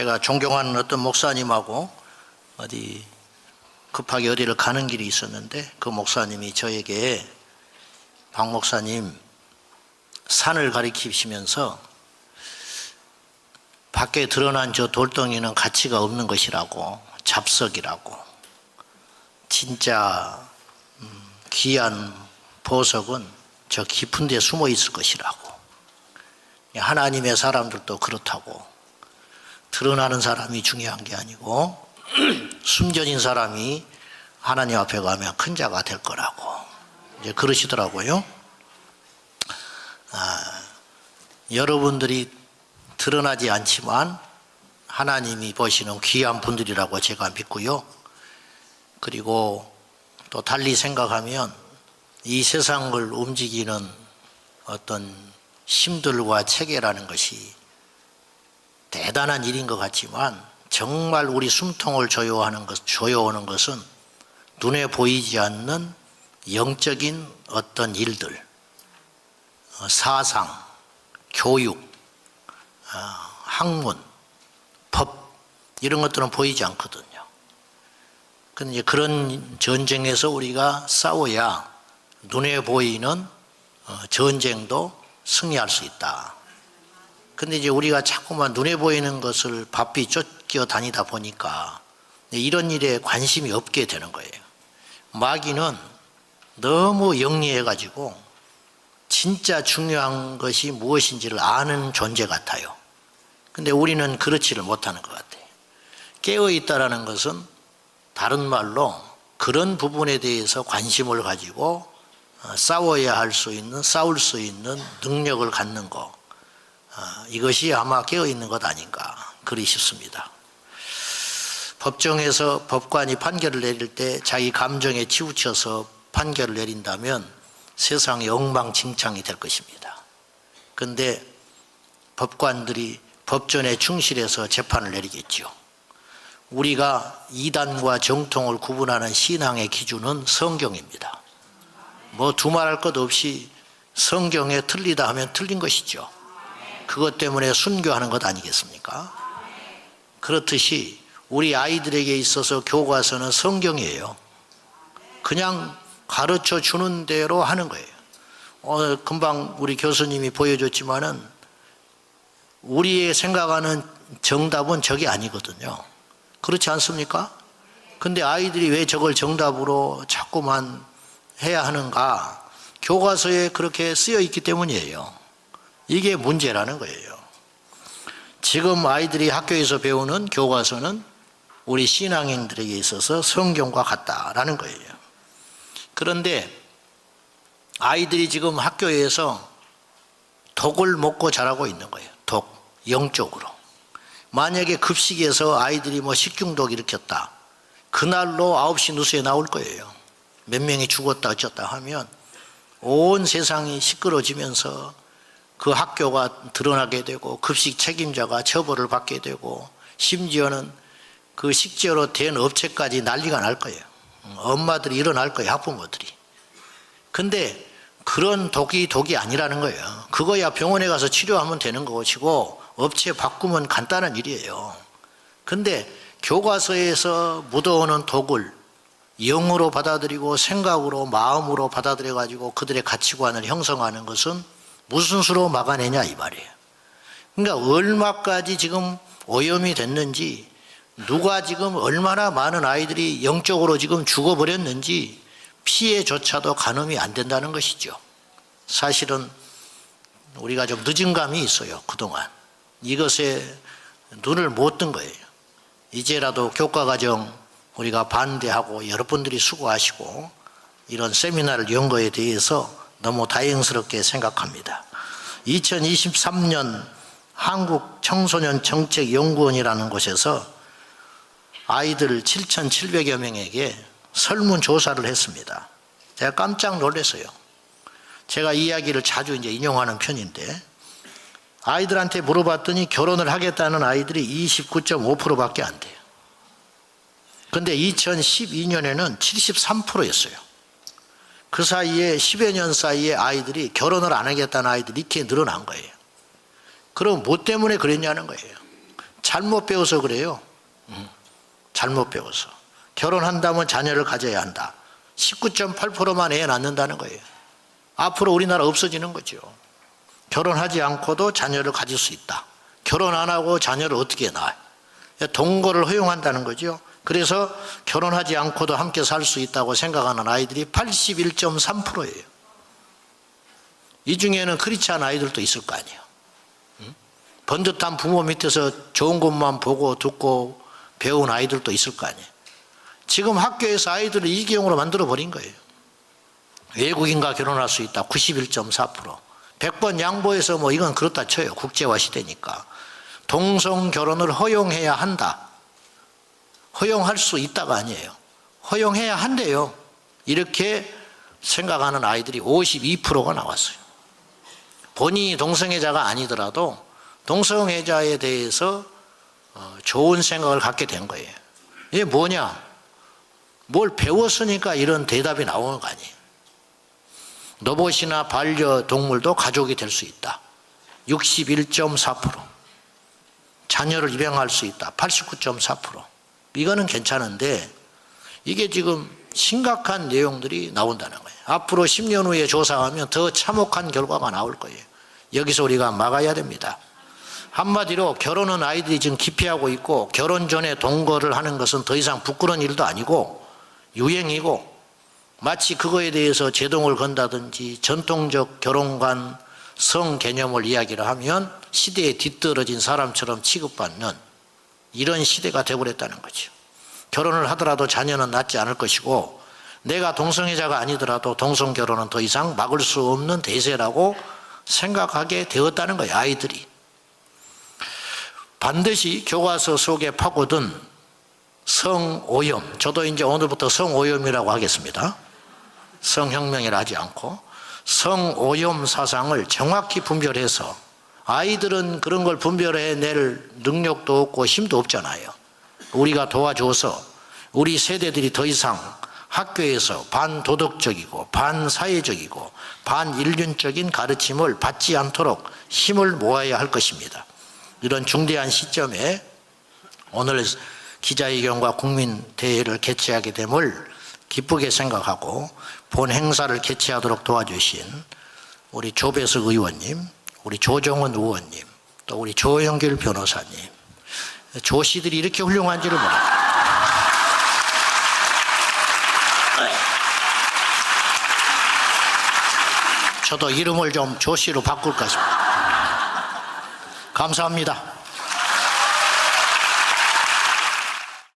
제가 존경하는 어떤 목사님하고 급하게 어디를 가는 길이 있었는데 그 목사님이 저에게 박 목사님 산을 가리키시면서 밖에 드러난 저 돌덩이는 가치가 없는 것이라고, 잡석이라고, 진짜 귀한 보석은 저 깊은 데 숨어 있을 것이라고. 하나님의 사람들도 그렇다고, 드러나는 사람이 중요한 게 아니고 숨겨진 사람이 하나님 앞에 가면 큰 자가 될 거라고 이제 그러시더라고요. 여러분들이 드러나지 않지만 하나님이 보시는 귀한 분들이라고 제가 믿고요. 그리고 또 달리 생각하면 이 세상을 움직이는 어떤 힘들과 체계라는 것이 대단한 일인 것 같지만 정말 우리 숨통을 조여오는 것은 눈에 보이지 않는 영적인 어떤 일들, 사상, 교육, 학문, 법, 이런 것들은 보이지 않거든요. 그런데 그런 전쟁에서 우리가 싸워야 눈에 보이는 전쟁도 승리할 수 있다. 근데 이제 우리가 자꾸만 눈에 보이는 것을 바삐 쫓겨 다니다 보니까 이런 일에 관심이 없게 되는 거예요. 마귀는 너무 영리해가지고 진짜 중요한 것이 무엇인지를 아는 존재 같아요. 근데 우리는 그렇지를 못하는 것 같아요. 깨어있다라는 것은 다른 말로 그런 부분에 대해서 관심을 가지고 싸울 수 있는 능력을 갖는 것, 이것이 아마 깨어있는 것 아닌가 그리 싶습니다. 법정에서 법관이 판결을 내릴 때 자기 감정에 치우쳐서 판결을 내린다면 세상이 엉망진창이 될 것입니다. 그런데 법관들이 법전에 충실해서 재판을 내리겠죠. 우리가 이단과 정통을 구분하는 신앙의 기준은 성경입니다. 뭐 두말할 것 없이 성경에 틀리다 하면 틀린 것이죠. 그것 때문에 순교하는 것 아니겠습니까? 그렇듯이 우리 아이들에게 있어서 교과서는 성경이에요. 그냥 가르쳐 주는 대로 하는 거예요. 금방 우리 교수님이 보여줬지만은 우리의 생각하는 정답은 저게 아니거든요. 그렇지 않습니까? 근데 아이들이 왜 저걸 정답으로 자꾸만 해야 하는가? 교과서에 그렇게 쓰여 있기 때문이에요. 이게 문제라는 거예요. 지금 아이들이 학교에서 배우는 교과서는 우리 신앙인들에게 있어서 성경과 같다라는 거예요. 그런데 아이들이 지금 학교에서 독을 먹고 자라고 있는 거예요. 독, 영적으로. 만약에 급식에서 아이들이 뭐 식중독 일으켰다. 그날로 9시 뉴스에 나올 거예요. 몇 명이 죽었다 어쩌다 하면 온 세상이 시끄러지면서 그 학교가 드러나게 되고 급식 책임자가 처벌을 받게 되고 심지어는 그 식재로 된 업체까지 난리가 날 거예요. 엄마들이 일어날 거예요. 학부모들이. 근데 그런 독이 아니라는 거예요. 그거야 병원에 가서 치료하면 되는 것이고 업체 바꾸면 간단한 일이에요. 근데 교과서에서 묻어오는 독을 영으로 받아들이고 생각으로 마음으로 받아들여 가지고 그들의 가치관을 형성하는 것은 무슨 수로 막아내냐 이 말이에요. 그러니까 얼마까지 지금 오염이 됐는지, 누가 지금 얼마나 많은 아이들이 영적으로 지금 죽어버렸는지 피해조차도 가늠이 안 된다는 것이죠. 사실은 우리가 좀 늦은 감이 있어요. 그동안 이것에 눈을 못 뜬 거예요. 이제라도 교과과정 우리가 반대하고 여러분들이 수고하시고 이런 세미나를 연 거에 대해서 너무 다행스럽게 생각합니다. 2023년 한국청소년정책연구원이라는 곳에서 아이들 7,700여 명에게 설문조사를 했습니다. 제가 깜짝 놀랐어요. 제가 이 이야기를 자주 이제 인용하는 편인데 아이들한테 물어봤더니 결혼을 하겠다는 아이들이 29.5%밖에 안 돼요. 근데 2012년에는 73%였어요. 그 사이에 10여 년 사이에 아이들이 결혼을 안 하겠다는 아이들이 이렇게 늘어난 거예요. 그럼 뭐 때문에 그랬냐는 거예요. 잘못 배워서 그래요. 잘못 배워서. 결혼한다면 자녀를 가져야 한다. 19.8%만 애 낳는다는 거예요. 앞으로 우리나라 없어지는 거죠. 결혼하지 않고도 자녀를 가질 수 있다. 결혼 안 하고 자녀를 어떻게 낳아요? 동거를 허용한다는 거죠. 그래서 결혼하지 않고도 함께 살 수 있다고 생각하는 아이들이 81.3%예요. 이 중에는 그렇지 않은 아이들도 있을 거 아니에요. 번듯한 부모 밑에서 좋은 것만 보고 듣고 배운 아이들도 있을 거 아니에요. 지금 학교에서 아이들을 이기용으로 만들어 버린 거예요. 외국인과 결혼할 수 있다. 91.4%. 100번 양보해서 뭐 이건 그렇다 쳐요. 국제화 시대니까. 동성 결혼을 허용해야 한다. 허용할 수 있다가 아니에요. 허용해야 한대요. 이렇게 생각하는 아이들이 52%가 나왔어요. 본인이 동성애자가 아니더라도 동성애자에 대해서 좋은 생각을 갖게 된 거예요. 이게 뭐냐? 뭘 배웠으니까 이런 대답이 나오는 거 아니에요. 로봇이나 반려동물도 가족이 될 수 있다. 61.4%. 자녀를 입양할 수 있다. 89.4%. 이거는 괜찮은데 이게 지금 심각한 내용들이 나온다는 거예요. 앞으로 10년 후에 조사하면 더 참혹한 결과가 나올 거예요. 여기서 우리가 막아야 됩니다. 한마디로 결혼은 아이들이 지금 기피하고 있고 결혼 전에 동거를 하는 것은 더 이상 부끄러운 일도 아니고 유행이고 마치 그거에 대해서 제동을 건다든지 전통적 결혼관 성 개념을 이야기를 하면 시대에 뒤떨어진 사람처럼 취급받는 이런 시대가 되어버렸다는 거죠. 결혼을 하더라도 자녀는 낳지 않을 것이고 내가 동성애자가 아니더라도 동성결혼은 더 이상 막을 수 없는 대세라고 생각하게 되었다는 거예요. 아이들이. 반드시 교과서 속에 파고든 성오염, 저도 이제 오늘부터 성오염이라고 하겠습니다. 성혁명이라 하지 않고 성오염 사상을 정확히 분별해서 아이들은 그런 걸 분별해낼 능력도 없고 힘도 없잖아요. 우리가 도와줘서 우리 세대들이 더 이상 학교에서 반도덕적이고 반사회적이고 반인륜적인 가르침을 받지 않도록 힘을 모아야 할 것입니다. 이런 중대한 시점에 오늘 기자회견과 국민대회를 개최하게 됨을 기쁘게 생각하고 본 행사를 개최하도록 도와주신 우리 조배석 의원님, 우리 조정은 의원님, 또 우리 조영길 변호사님, 조씨들이 이렇게 훌륭한지를 몰랐어요. 저도 이름을 좀 조씨로 바꿀까 싶습니다. 감사합니다.